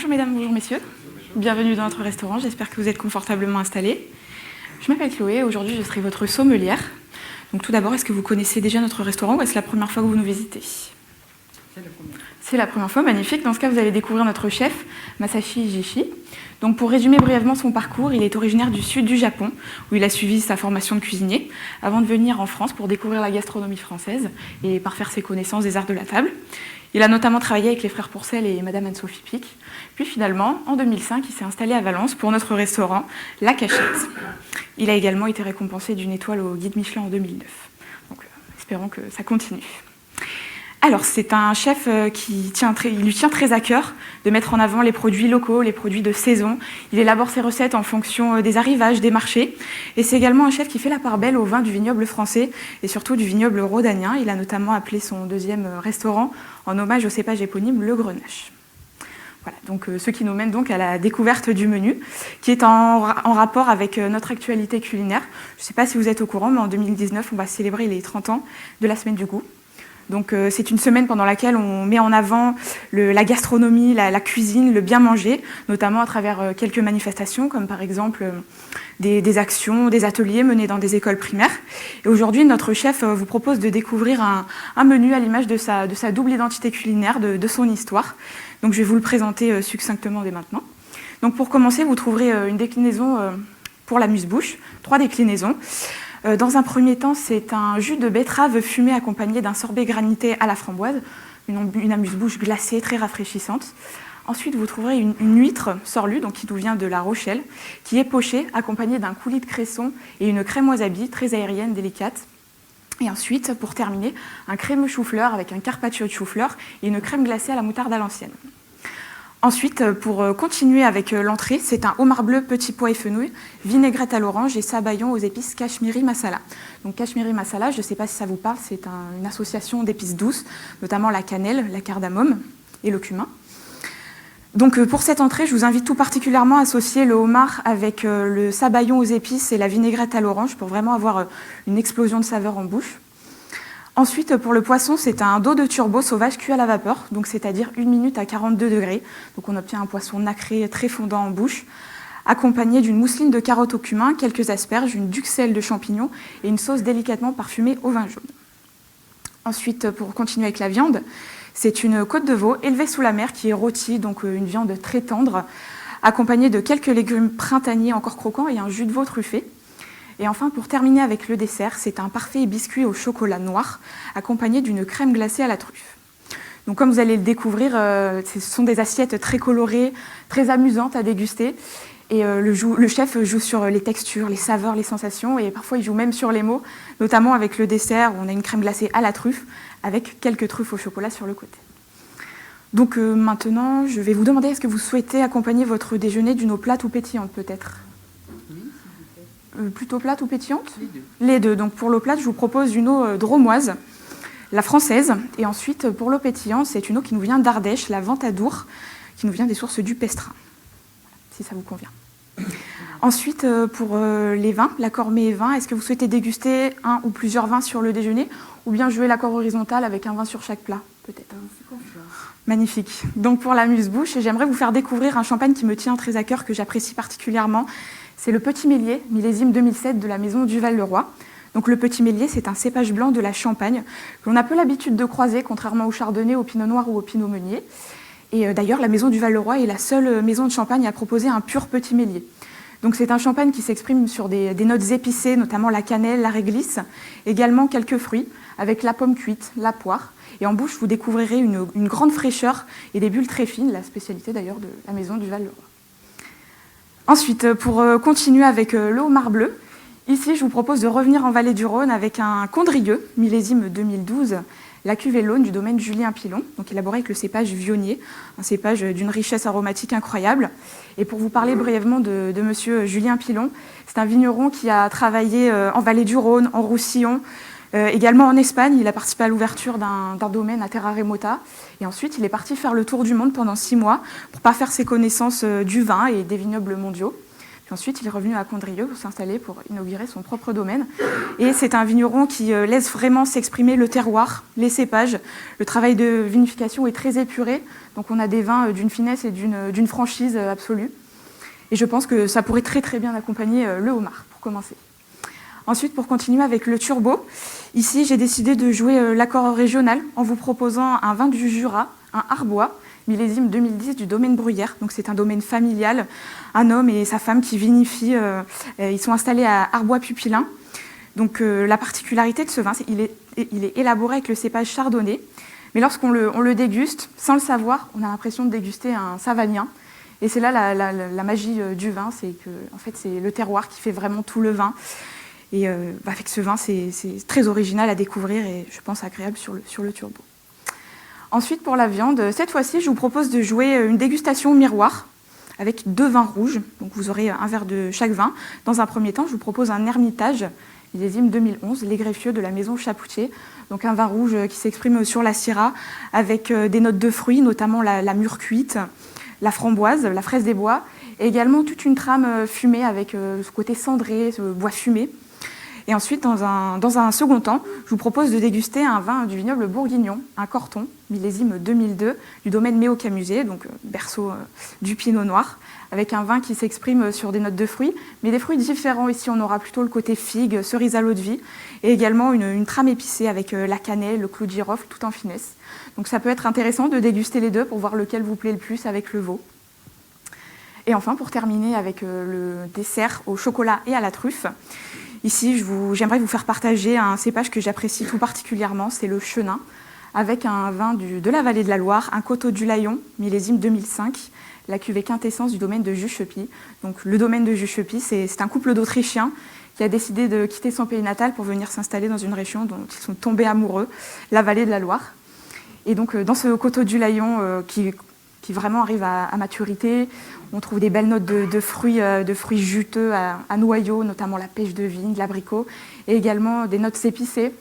Bonjour mesdames, bonjour messieurs. Bienvenue dans notre restaurant, j'espère que vous êtes confortablement installés. Je m'appelle Chloé et aujourd'hui je serai votre sommelière. Donc tout d'abord, est-ce que vous connaissez déjà notre restaurant ou est-ce la première fois que vous nous visitez? C'est la première fois, magnifique. Dans ce cas, vous allez découvrir notre chef, Masashi Ijishi. Donc pour résumer brièvement son parcours, il est originaire du sud du Japon, où il a suivi sa formation de cuisinier, avant de venir en France pour découvrir la gastronomie française et parfaire ses connaissances des arts de la table. Il a notamment travaillé avec les frères Pourcel et Madame Anne-Sophie Pic. Puis finalement, en 2005, il s'est installé à Valence pour notre restaurant, La Cachette. Il a également été récompensé d'une étoile au Guide Michelin en 2009. Donc espérons que ça continue. Alors, c'est un chef qui lui tient très à cœur de mettre en avant les produits locaux, les produits de saison. Il élabore ses recettes en fonction des arrivages, des marchés. Et c'est également un chef qui fait la part belle au vin du vignoble français et surtout du vignoble rhodanien. Il a notamment appelé son deuxième restaurant en hommage au cépage éponyme, le Grenache. Voilà, donc ce qui nous mène donc à la découverte du menu, qui est en rapport avec notre actualité culinaire. Je ne sais pas si vous êtes au courant, mais en 2019, on va célébrer les 30 ans de la Semaine du Goût. Donc c'est une semaine pendant laquelle on met en avant la gastronomie, la cuisine, le bien manger, notamment à travers quelques manifestations, comme par exemple des actions, des ateliers menés dans des écoles primaires. Et aujourd'hui, notre chef vous propose de découvrir un menu à l'image de sa double identité culinaire, de son histoire. Donc je vais vous le présenter succinctement dès maintenant. Donc pour commencer, vous trouverez une déclinaison pour l'amuse-bouche, 3 déclinaisons. Dans un premier temps, c'est un jus de betterave fumé accompagné d'un sorbet granité à la framboise, une amuse-bouche glacée très rafraîchissante. Ensuite, vous trouverez une huître sorlue, donc qui nous vient de La Rochelle, qui est pochée, accompagnée d'un coulis de cresson et une crème wasabi très aérienne, délicate. Et ensuite, pour terminer, un crémeux chou-fleur avec un carpaccio de chou-fleur et une crème glacée à la moutarde à l'ancienne. Ensuite, pour continuer avec l'entrée, c'est un homard bleu petit pois et fenouil, vinaigrette à l'orange et sabayon aux épices Kashmiri Masala. Donc Kashmiri Masala, je ne sais pas si ça vous parle, c'est une association d'épices douces, notamment la cannelle, la cardamome et le cumin. Donc pour cette entrée, je vous invite tout particulièrement à associer le homard avec le sabayon aux épices et la vinaigrette à l'orange pour vraiment avoir une explosion de saveurs en bouche. Ensuite, pour le poisson, c'est un dos de turbo sauvage cuit à la vapeur, donc c'est-à-dire 1 minute à 42 degrés. Donc on obtient un poisson nacré très fondant en bouche, accompagné d'une mousseline de carottes au cumin, quelques asperges, une duxelle de champignons et une sauce délicatement parfumée au vin jaune. Ensuite, pour continuer avec la viande, c'est une côte de veau élevée sous la mer qui est rôtie, donc une viande très tendre, accompagnée de quelques légumes printaniers encore croquants et un jus de veau truffé. Et enfin, pour terminer avec le dessert, c'est un parfait biscuit au chocolat noir, accompagné d'une crème glacée à la truffe. Donc comme vous allez le découvrir, ce sont des assiettes très colorées, très amusantes à déguster. Et le chef joue sur les textures, les saveurs, les sensations, et parfois il joue même sur les mots, notamment avec le dessert, où on a une crème glacée à la truffe, avec quelques truffes au chocolat sur le côté. Donc maintenant, je vais vous demander, est-ce que vous souhaitez accompagner votre déjeuner d'une eau plate ou pétillante peut-être ? Plutôt plate ou pétillante ? Les deux. Les deux. Donc pour l'eau plate, je vous propose une eau dromoise, la française. Et ensuite, pour l'eau pétillante, c'est une eau qui nous vient d'Ardèche, la Ventadour, qui nous vient des sources du Pestrin. Voilà, si ça vous convient. Ensuite, pour les vins, l'accord mets et vin, est-ce que vous souhaitez déguster un ou plusieurs vins sur le déjeuner ou bien jouer l'accord horizontal avec un vin sur chaque plat, peut-être ? Magnifique. Donc pour l'amuse-bouche, j'aimerais vous faire découvrir un champagne qui me tient très à cœur, que j'apprécie particulièrement. C'est le Petit Meslier, millésime 2007 de la maison Duval-le-Roi. Donc le Petit Meslier, c'est un cépage blanc de la Champagne que l'on a peu l'habitude de croiser, contrairement au chardonnay, au pinot noir ou au pinot meunier. Et d'ailleurs, la maison Duval-le-Roi est la seule maison de Champagne à proposer un pur Petit Meslier. Donc c'est un champagne qui s'exprime sur des notes épicées, notamment la cannelle, la réglisse, également quelques fruits, avec la pomme cuite, la poire. Et en bouche, vous découvrirez une grande fraîcheur et des bulles très fines, la spécialité d'ailleurs de la maison Duval-le-Roi. Ensuite, pour continuer avec le homard bleu, ici je vous propose de revenir en Vallée du Rhône avec un Condrieu, millésime 2012, la cuvée Laune du domaine Julien Pilon, donc élaboré avec le cépage Vionnier, un cépage d'une richesse aromatique incroyable. Et pour vous parler brièvement de monsieur Julien Pilon, c'est un vigneron qui a travaillé en Vallée du Rhône, en Roussillon, également en Espagne. Il a participé à l'ouverture d'un domaine à Terra Remota. Et ensuite, il est parti faire le tour du monde pendant 6 mois pour parfaire ses connaissances du vin et des vignobles mondiaux. Puis ensuite, il est revenu à Condrieu pour s'installer, pour inaugurer son propre domaine. Et c'est un vigneron qui laisse vraiment s'exprimer le terroir, les cépages. Le travail de vinification est très épuré, donc on a des vins d'une finesse et d'une franchise absolue. Et je pense que ça pourrait très très bien accompagner le homard, pour commencer. Ensuite, pour continuer avec le turbo, ici j'ai décidé de jouer l'accord régional en vous proposant un vin du Jura, un Arbois, millésime 2010 du domaine Bruyère. Donc c'est un domaine familial, un homme et sa femme qui vinifient. Ils sont installés à Arbois-Pupillin. Donc la particularité de ce vin, c'est qu'il est élaboré avec le cépage chardonnay. Mais lorsqu'on le déguste, sans le savoir, on a l'impression de déguster un savagnin. Et c'est là la magie du vin, c'est que en fait, c'est le terroir qui fait vraiment tout le vin. Et avec ce vin, c'est très original à découvrir et je pense agréable sur le turbo. Ensuite, pour la viande, cette fois-ci, je vous propose de jouer une dégustation miroir avec 2 vins rouges. Donc vous aurez un verre de chaque vin. Dans un premier temps, je vous propose un Hermitage, millésime 2011, les greffieux de la maison Chapoutier. Donc un vin rouge qui s'exprime sur la syrah avec des notes de fruits, notamment la mûre cuite, la framboise, la fraise des bois, et également toute une trame fumée avec ce côté cendré, ce bois fumé. Et ensuite, dans un second temps, je vous propose de déguster un vin du vignoble bourguignon, un Corton, millésime 2002, du domaine Méo-Camuset, donc berceau du pinot noir, avec un vin qui s'exprime sur des notes de fruits, mais des fruits différents. Ici, on aura plutôt le côté figue, cerise à l'eau de vie, et également une trame épicée avec la cannelle, le clou de girofle, tout en finesse. Donc ça peut être intéressant de déguster les deux pour voir lequel vous plaît le plus avec le veau. Et enfin, pour terminer avec le dessert au chocolat et à la truffe, ici, j'aimerais vous faire partager un cépage que j'apprécie tout particulièrement, c'est le Chenin, avec un vin de la vallée de la Loire, un Coteau du Layon, millésime 2005, la cuvée quintessence du domaine de Juchepy. Donc le domaine de Juchepy, c'est un couple d'Autrichiens qui a décidé de quitter son pays natal pour venir s'installer dans une région dont ils sont tombés amoureux, la vallée de la Loire. Et donc dans ce Coteau du Layon qui vraiment arrive à maturité, on trouve des belles notes de fruits juteux à noyaux, notamment la pêche de vigne, l'abricot, et également des notes épicées.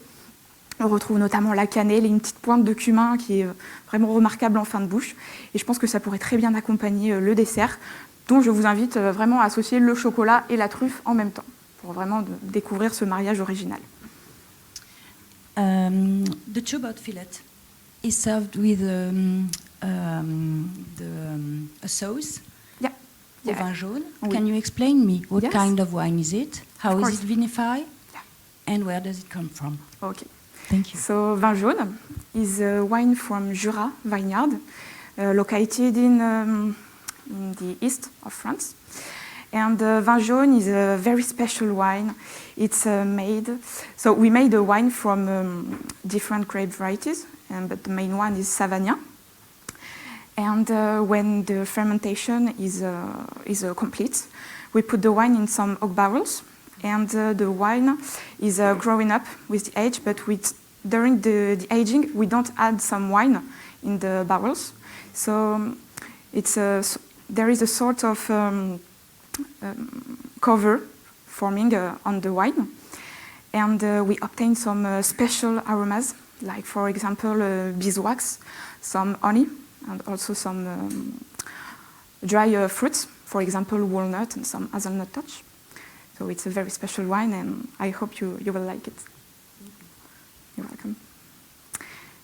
On retrouve notamment la cannelle et une petite pointe de cumin qui est vraiment remarquable en fin de bouche. Et je pense que ça pourrait très bien accompagner le dessert, dont je vous invite vraiment à associer le chocolat et la truffe en même temps, pour vraiment découvrir ce mariage original. The chobot fillet is served with a sauce. Yeah. Vin jaune. Oui. Can you explain me what Yes. kind of wine is it? How Of is course. it vinified? Yeah. And where does it come from? Okay. Thank you. So vin jaune is a wine from Jura vineyard, located in the east of France. And vin jaune is a very special wine. It's so we made a wine from different grape varieties, but the main one is Savagnin. And when the fermentation is complete, we put the wine in some oak barrels, and the wine is growing up with the age. But during the aging, we don't add some wine in the barrels. So there is a sort of cover forming on the wine, and we obtain some special aromas, like for example beeswax, some honey, and also some dry fruits, for example walnut and some hazelnut touch. So it's a very special wine, and I hope you will like it. You're welcome.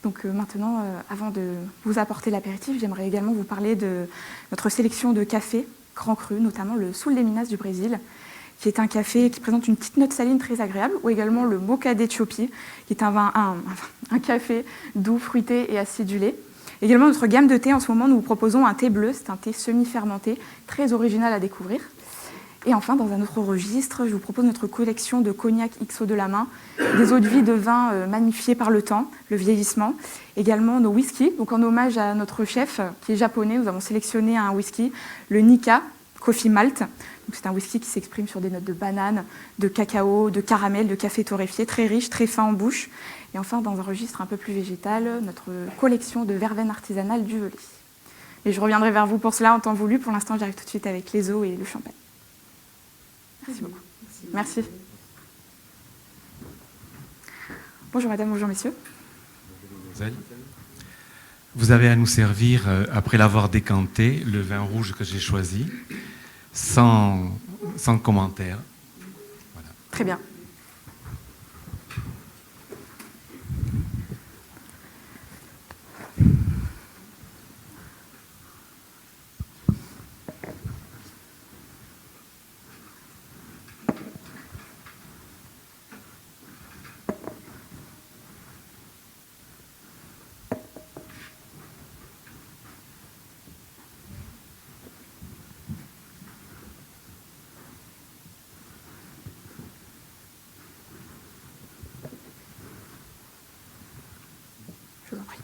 Donc maintenant, avant de vous apporter l'apéritif, j'aimerais également vous parler de notre sélection de café Grand Cru, notamment le Sul de Minas du Brésil, qui est un café qui présente une petite note saline très agréable, ou également le Moka d'Éthiopie, qui est un café doux, fruité et acidulé. Également, notre gamme de thé, en ce moment, nous vous proposons un thé bleu, c'est un thé semi-fermenté, très original à découvrir. Et enfin, dans un autre registre, je vous propose notre collection de cognac XO de la main, des eaux de vie de vin magnifiées par le temps, le vieillissement. Également nos whiskies, donc en hommage à notre chef qui est japonais, nous avons sélectionné un whisky, le Nikka Coffee Malt. Donc c'est un whisky qui s'exprime sur des notes de banane, de cacao, de caramel, de café torréfié, très riche, très fin en bouche. Et enfin, dans un registre un peu plus végétal, notre collection de verveine artisanale du Velay. Et je reviendrai vers vous pour cela en temps voulu. Pour l'instant, j'arrive tout de suite avec les eaux et le champagne. Merci beaucoup. Merci. Bonjour madame, bonjour messieurs. Vous avez à nous servir, après l'avoir décanté, le vin rouge que j'ai choisi, sans sans commentaire. Voilà. Très bien. Je vous en prie.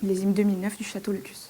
Millésime 2009 du Château Lucus.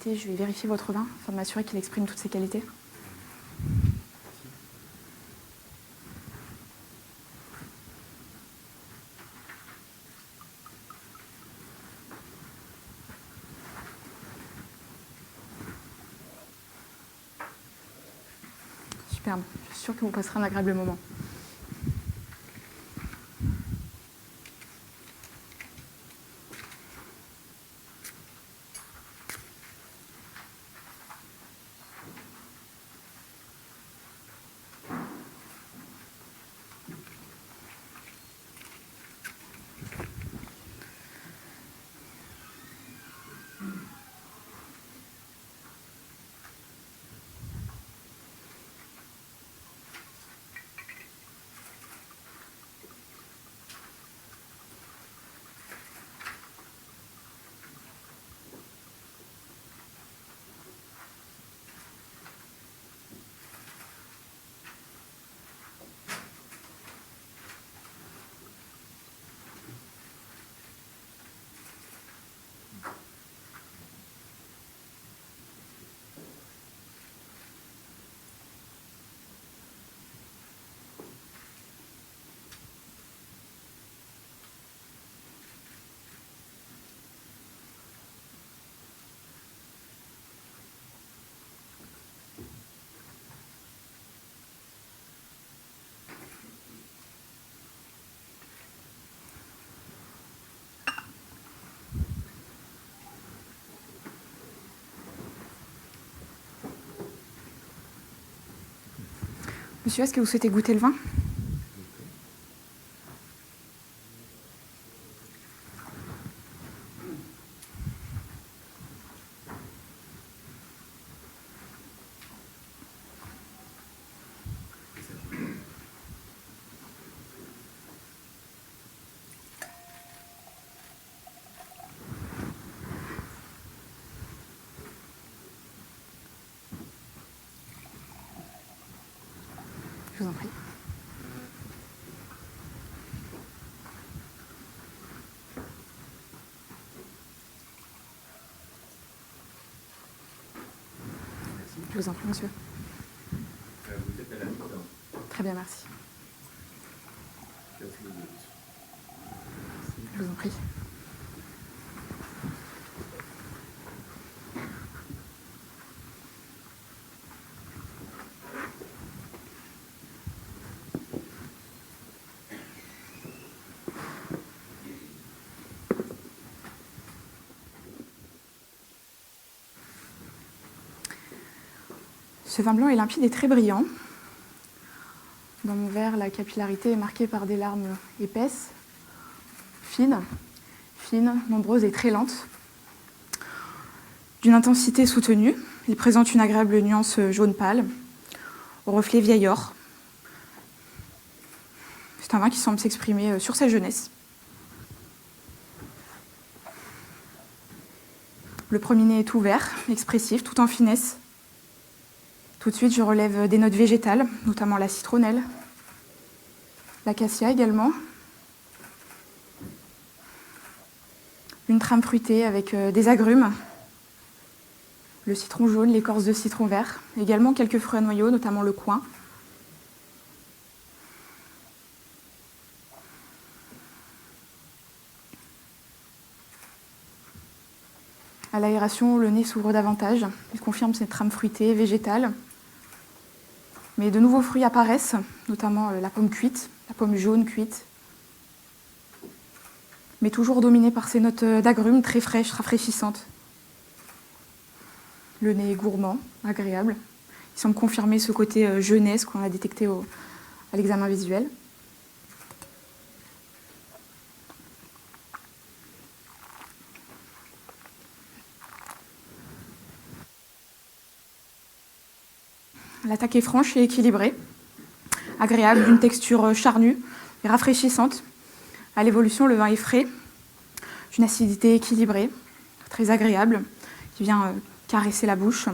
Je vais vérifier votre vin afin de m'assurer qu'il exprime toutes ses qualités. Superbe. Je suis sûre que vous passerez un agréable moment. Monsieur, est-ce que vous souhaitez goûter le vin ? Je vous en prie. Je vous en prie, monsieur. Vous êtes à la mi-temps. Très bien, merci. 15 minutes. Je vous en prie. Ce vin blanc est limpide et très brillant. Dans mon verre, la capillarité est marquée par des larmes épaisses, fines, nombreuses et très lentes. D'une intensité soutenue, il présente une agréable nuance jaune pâle, au reflet vieil or. C'est un vin qui semble s'exprimer sur sa jeunesse. Le premier nez est ouvert, expressif, tout en finesse. Tout de suite, je relève des notes végétales, notamment la citronnelle, l'acacia également. Une trame fruitée avec des agrumes, le citron jaune, l'écorce de citron vert, également quelques fruits à noyaux, notamment le coing. À l'aération, le nez s'ouvre davantage. Il confirme cette trame fruitée, végétale. Mais de nouveaux fruits apparaissent, notamment la pomme cuite, la pomme jaune cuite. Mais toujours dominée par ces notes d'agrumes très fraîches, rafraîchissantes. Le nez est gourmand, agréable. Il semble confirmer ce côté jeunesse qu'on a détecté à l'examen visuel. L'attaque est franche et équilibrée, agréable, d'une texture charnue et rafraîchissante. À l'évolution, le vin est frais, d'une acidité équilibrée, très agréable, qui vient caresser la bouche.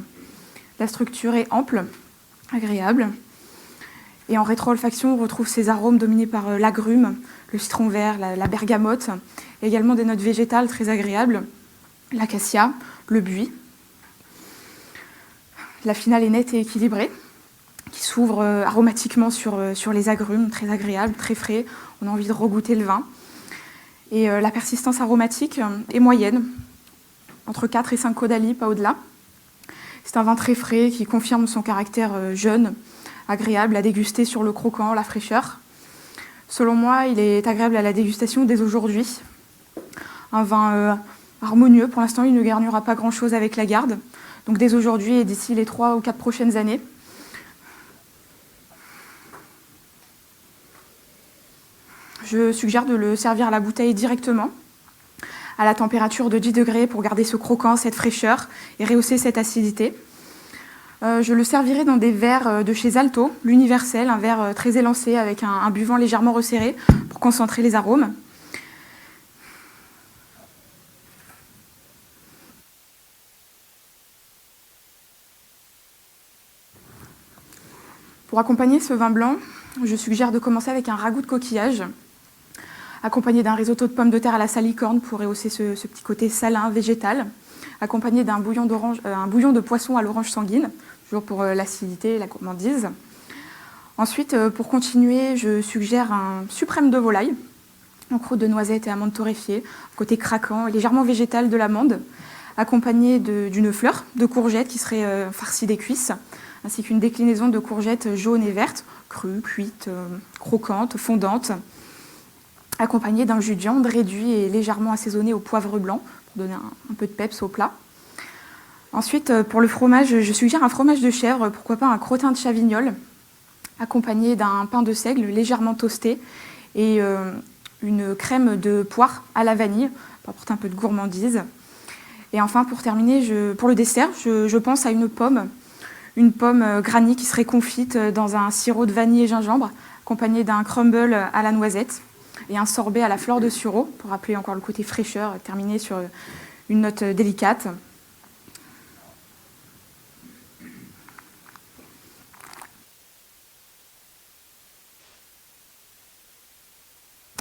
La structure est ample, agréable. Et en rétro-olfaction, on retrouve ces arômes dominés par l'agrume, le citron vert, la bergamote, et également des notes végétales très agréables, l'acacia, le buis. La finale est nette et équilibrée, qui s'ouvre aromatiquement sur les agrumes, très agréable, très frais. On a envie de regoûter le vin. Et la persistance aromatique est moyenne, entre 4 et 5 caudali, pas au-delà. C'est un vin très frais qui confirme son caractère jeune, agréable à déguster sur le croquant, la fraîcheur. Selon moi, il est agréable à la dégustation dès aujourd'hui. Un vin harmonieux. Pour l'instant, il ne garnira pas grand-chose avec la garde. Donc dès aujourd'hui et d'ici les 3 ou 4 prochaines années. Je suggère de le servir à la bouteille directement, à la température de 10 degrés pour garder ce croquant, cette fraîcheur et rehausser cette acidité. Je le servirai dans des verres de chez Alto, l'universel, un verre très élancé avec un buvant légèrement resserré pour concentrer les arômes. Pour accompagner ce vin blanc, je suggère de commencer avec un ragoût de coquillage, accompagné d'un risotto de pommes de terre à la salicorne pour rehausser ce petit côté salin, végétal, accompagné d'un bouillon de poisson à l'orange sanguine, toujours pour l'acidité et la gourmandise. Ensuite, pour continuer, je suggère un suprême de volaille, en croûte de noisettes et amandes torréfiées, côté craquant et légèrement végétal de l'amande, accompagné d'une fleur de courgette qui serait farcie des cuisses, ainsi qu'une déclinaison de courgettes jaunes et vertes, crues, cuites, croquantes, fondantes, accompagnées d'un jus de viande réduit et légèrement assaisonné au poivre blanc, pour donner un peu de peps au plat. Ensuite, pour le fromage, je suggère un fromage de chèvre, pourquoi pas un crottin de chavignol, accompagné d'un pain de seigle légèrement toasté et une crème de poire à la vanille, pour apporter un peu de gourmandise. Et enfin, pour terminer, pour le dessert, je pense à une pomme granny qui serait confite dans un sirop de vanille et gingembre, accompagné d'un crumble à la noisette et un sorbet à la fleur de sureau, pour rappeler encore le côté fraîcheur, et terminer sur une note délicate.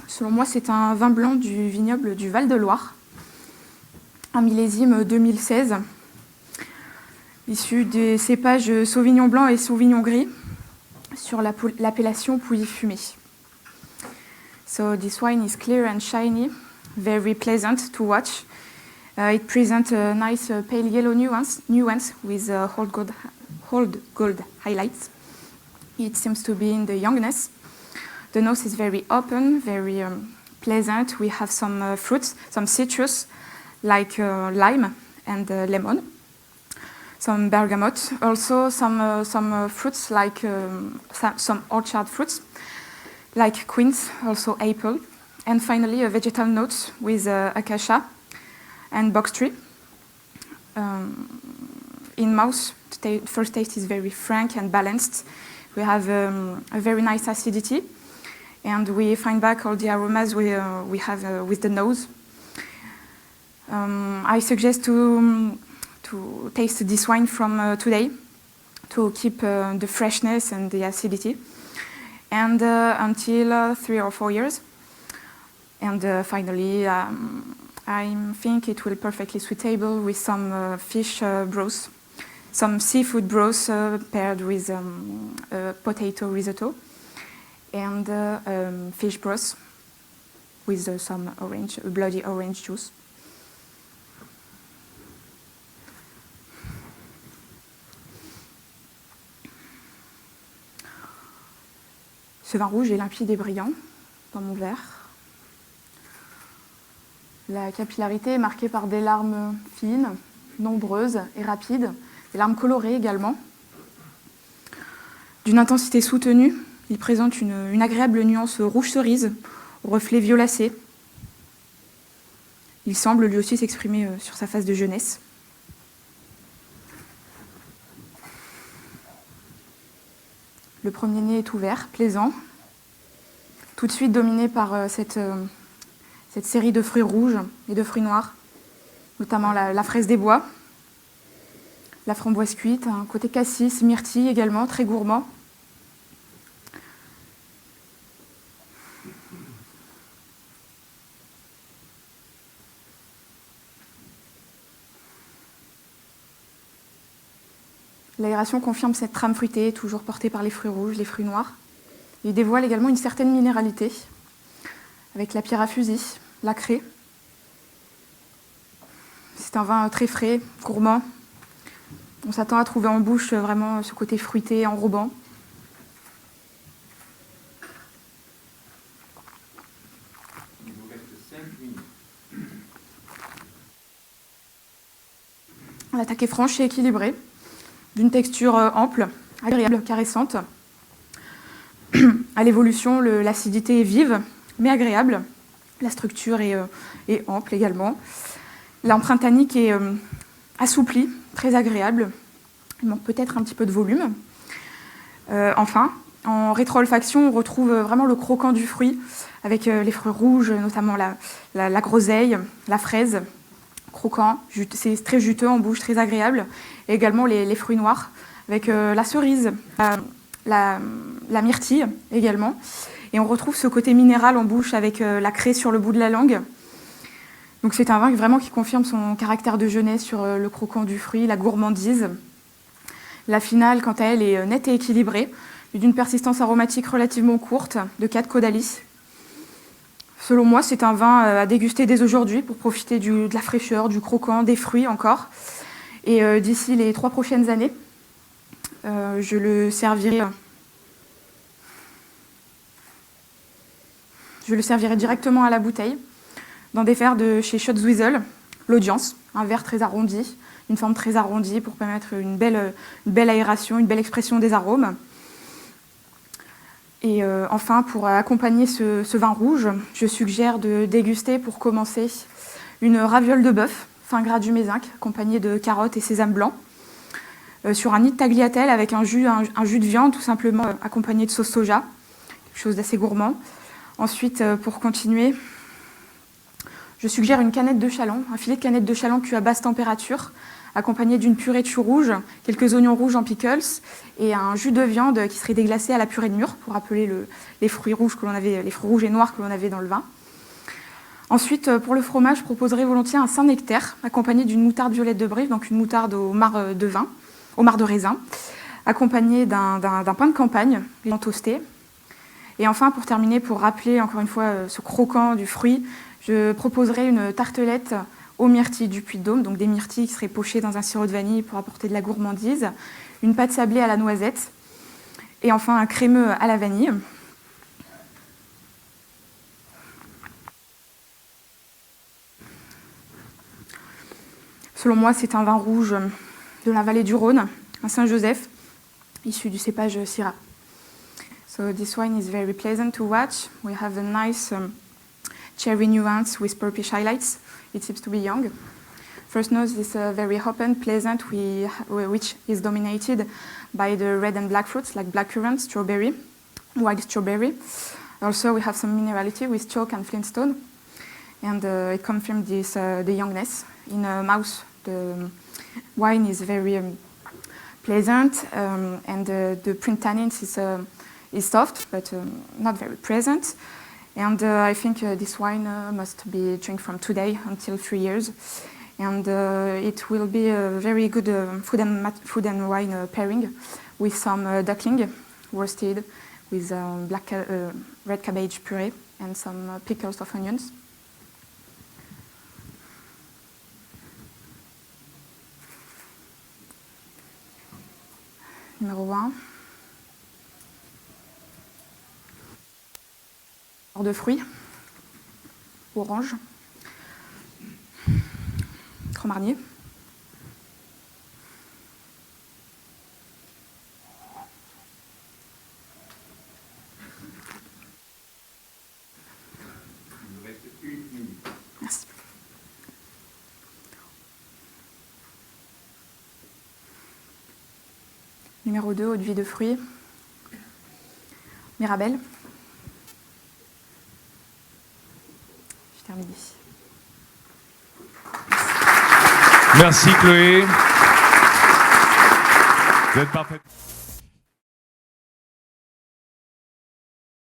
Selon moi, c'est un vin blanc du vignoble du Val-de-Loire, un millésime 2016, issu des cépages Sauvignon blanc et Sauvignon gris, sur l'appellation Pouilly fumé. So this wine is clear and shiny, very pleasant to watch. It presents a nice pale yellow nuance with old gold highlights. It seems to be in the youngness. The nose is very open, very pleasant. We have some fruits, some citrus, like lime and lemon. Some bergamot, also some fruits like some orchard fruits, like quince, also apple, and finally a vegetal note with acacia and box tree. In mouth, first taste is very frank and balanced. We have a very nice acidity, and we find back all the aromas we have with the nose. I suggest to taste this wine from today to keep the freshness and the acidity, and until 3 or 4 years. And finally, I think it will perfectly suitable with some fish broth, some seafood broth paired with potato risotto, and fish broth with some bloody orange juice. Ce vin rouge est limpide et brillant dans mon verre. La capillarité est marquée par des larmes fines, nombreuses et rapides, des larmes colorées également. D'une intensité soutenue, il présente une agréable nuance rouge cerise au reflet violacé. Il semble lui aussi s'exprimer sur sa face de jeunesse. Le premier nez est ouvert, plaisant, tout de suite dominé par cette série de fruits rouges et de fruits noirs, notamment la fraise des bois, la framboise cuite, un côté cassis, myrtille également, très gourmand. L'aération confirme cette trame fruitée, toujours portée par les fruits rouges, les fruits noirs. Il dévoile également une certaine minéralité, avec la pierre à fusil, la craie. C'est un vin très frais, gourmand. On s'attend à trouver en bouche vraiment ce côté fruité, enrobant. Il vous reste 5 minutes. L'attaque est franche et équilibrée, d'une texture ample, agréable, caressante. À l'évolution, l'acidité est vive, mais agréable. La structure est ample également. L'empreinte tannique est assouplie, très agréable. Il manque peut-être un petit peu de volume. Enfin, en rétro-olfaction, on retrouve vraiment le croquant du fruit, avec les fruits rouges, notamment la groseille, la fraise. Croquant, c'est très juteux en bouche, très agréable. Et également les fruits noirs, avec la cerise, la myrtille également. Et on retrouve ce côté minéral en bouche avec la craie sur le bout de la langue. Donc c'est un vin vraiment qui confirme son caractère de jeunesse sur le croquant du fruit, la gourmandise. La finale, quant à elle, est nette et équilibrée, d'une persistance aromatique relativement courte, de 4 caudalie. Selon moi, c'est un vin à déguster dès aujourd'hui pour profiter de la fraîcheur, du croquant, des fruits encore. Et d'ici les 3 prochaines années, je le servirai directement à la bouteille, dans des verres de chez Schatzwiesel, l'Audience, un verre très arrondi, une forme très arrondie pour permettre une belle aération, une belle expression des arômes. Et enfin, pour accompagner ce vin rouge, je suggère de déguster pour commencer une raviole de bœuf, fin gras du mézinc, accompagnée de carottes et sésame blanc, sur un nid de tagliatelle avec un jus de viande, tout simplement accompagné de sauce soja, quelque chose d'assez gourmand. Ensuite, pour continuer, je suggère une canette de chaland, un filet de canette de chaland cuit à basse température, accompagné d'une purée de choux rouges, quelques oignons rouges en pickles et un jus de viande qui serait déglacé à la purée de mûre pour rappeler les fruits rouges les fruits rouges et noirs que l'on avait dans le vin. Ensuite, pour le fromage, je proposerai volontiers un Saint-Nectaire accompagné d'une moutarde violette de Brive, donc une moutarde au marc de raisin, accompagné d'un pain de campagne toasté. Et enfin, pour terminer, pour rappeler encore une fois ce croquant du fruit, je proposerai une tartelette aux myrtilles du Puy-de-Dôme, donc des myrtilles qui seraient pochées dans un sirop de vanille pour apporter de la gourmandise, une pâte sablée à la noisette, et enfin un crémeux à la vanille. Selon moi, c'est un vin rouge de la vallée du Rhône, un Saint-Joseph, issu du cépage Syrah. So this wine is very pleasant to watch. We have a nice cherry nuance with purplish highlights. It seems to be young. First nose is very open, pleasant, which is dominated by the red and black fruits like blackcurrant, strawberry, wild strawberry. Also, we have some minerality with chalk and flintstone, and it confirms the youngness. In mouth, the wine is very pleasant, and the print tannins is soft, but not very present. And I think this wine must be drank from today until 3 years. And it will be a very good food and wine pairing with some duckling roasted with red cabbage puree and some pickles of onions. Numéro 1. De fruits, orange, Cro-Marnier, Il nous reste 1 minute. merci. Numéro 2, eau de vie de fruits, Mirabelle. Terminé. Merci Chloé. Vous êtes parfaite.